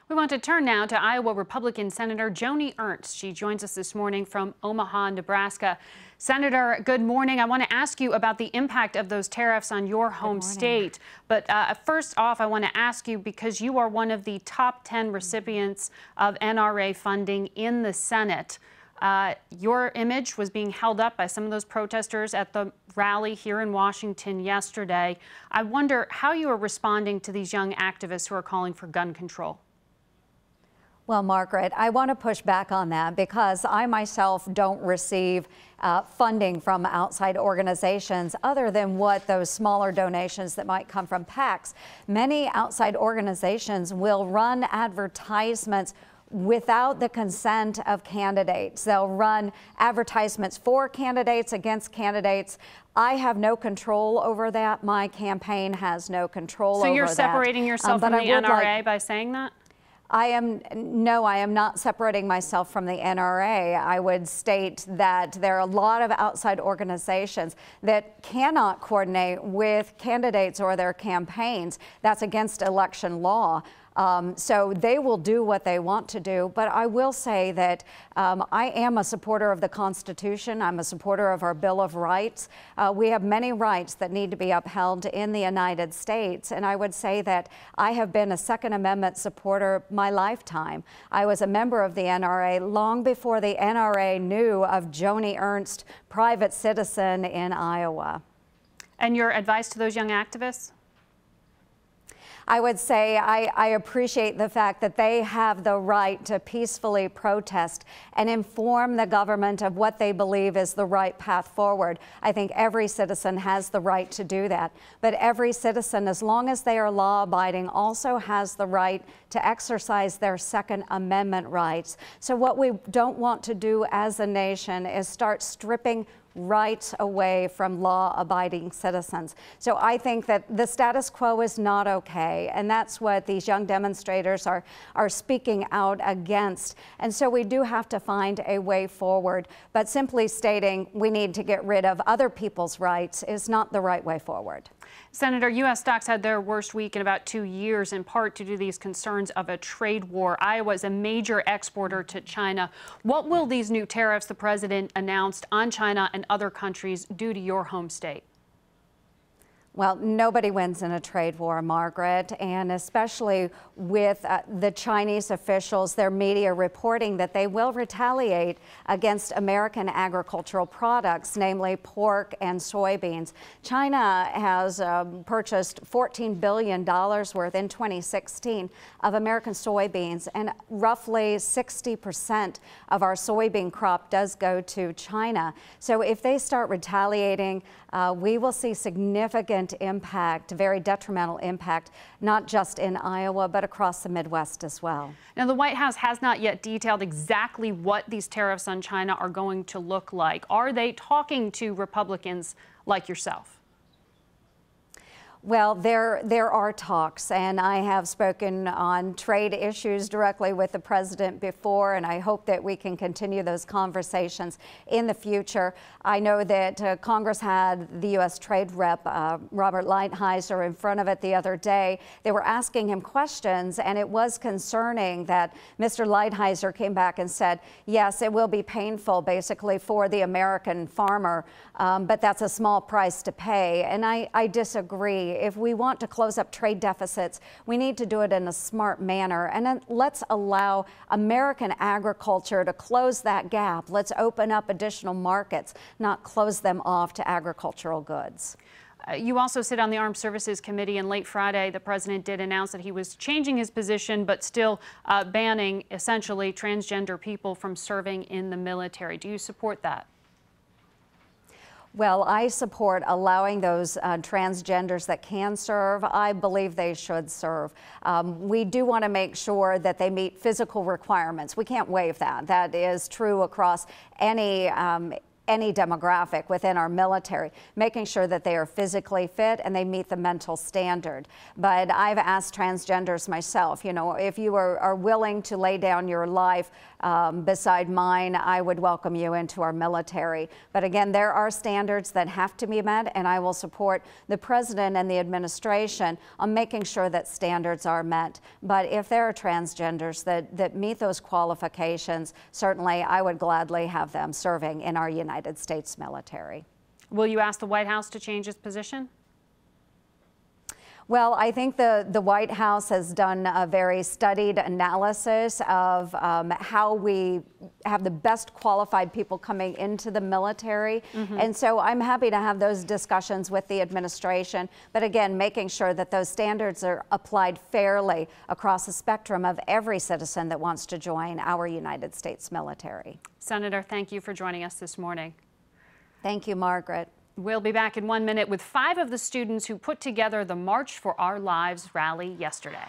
We want to turn now to Iowa Republican Senator Joni Ernst. She joins us this morning from Omaha, Nebraska. Senator, good morning. I want to ask you about the impact of those tariffs on your home state. But first off, I want to ask you, because you are one of the top 10 recipients of NRA funding in the Senate. Your image was being held up by some of those protesters at the rally here in Washington yesterday. I wonder how you are responding to these young activists who are calling for gun control. Well, Margaret, I want to push back on that because I myself don't receive funding from outside organizations other than what those smaller donations that might come from PACs. Many outside organizations will run advertisements without the consent of candidates. They'll run advertisements for candidates, against candidates. I have no control over that. My campaign has no control over that. So you're separating yourself from the NRA by saying that? No, I am not separating myself from the NRA. I would state that there are a lot of outside organizations that cannot coordinate with candidates or their campaigns. That's against election law. So they will do what they want to do. But I will say that I am a supporter of the Constitution. I'm a supporter of our Bill of Rights. We have many rights that need to be upheld in the United States. And I would say that I have been a Second Amendment supporter my lifetime. I was a member of the NRA long before the NRA knew of Joni Ernst, private citizen in Iowa. And your advice to those young activists? I would say I appreciate the fact that they have the right to peacefully protest and inform the government of what they believe is the right path forward. I think every citizen has the right to do that. But every citizen, as long as they are law-abiding, also has the right to exercise their Second Amendment rights. So what we don't want to do as a nation is start stripping rights away from law-abiding citizens. So I think that the status quo is not okay, and that's what these young demonstrators are speaking out against. And so we do have to find a way forward, but simply stating we need to get rid of other people's rights is not the right way forward. Senator, U.S. stocks had their worst week in about 2 years, in part due to these concerns of a trade war. Iowa is a major exporter to China. What will these new tariffs the president announced on China and other countries do to your home state? Well, nobody wins in a trade war, Margaret, and especially with the Chinese officials, their media reporting that they will retaliate against American agricultural products, namely pork and soybeans. China has purchased $14 billion worth in 2016 of American soybeans, and roughly 60% of our soybean crop does go to China. So if they start retaliating, we will see significant impact, very detrimental impact, not just in Iowa, but across the Midwest as well. Now, the White House has not yet detailed exactly what these tariffs on China are going to look like. Are they talking to Republicans like yourself? Well, there are talks, and I have spoken on trade issues directly with the president before, and I hope that we can continue those conversations in the future. I know that Congress had the U.S. Trade Rep, Robert Lighthizer, in front of it the other day. They were asking him questions, and it was concerning that Mr. Lighthizer came back and said, yes, it will be painful, basically, for the American farmer, but that's a small price to pay. And I disagree. If we want to close up trade deficits, we need to do it in a smart manner. And then let's allow American agriculture to close that gap. Let's open up additional markets, not close them off to agricultural goods. You also sit on the Armed Services Committee, and late Friday, the president did announce that he was changing his position, but still banning, essentially, transgender people from serving in the military. Do you support that? Well, I support allowing those transgenders that can serve. I believe they should serve. We do want to make sure that they meet physical requirements. We can't waive that. That is true across any any demographic within our military, making sure that they are physically fit and they meet the mental standard. But I've asked transgenders myself, you know, if you are willing to lay down your life beside mine, I would welcome you into our military. But again, there are standards that have to be met, and I will support the president and the administration on making sure that standards are met. But if there are transgenders that meet those qualifications, certainly I would gladly have them serving in our United States military. Will you ask the White House to change its position? Well, I think the White House has done a very studied analysis of how we have the best qualified people coming into the military. And so I'm happy to have those discussions with the administration. But again, making sure that those standards are applied fairly across the spectrum of every citizen that wants to join our United States military. Senator, thank you for joining us this morning. Thank you, Margaret. We'll be back in 1 minute with 5 of the students who put together the March for Our Lives rally yesterday.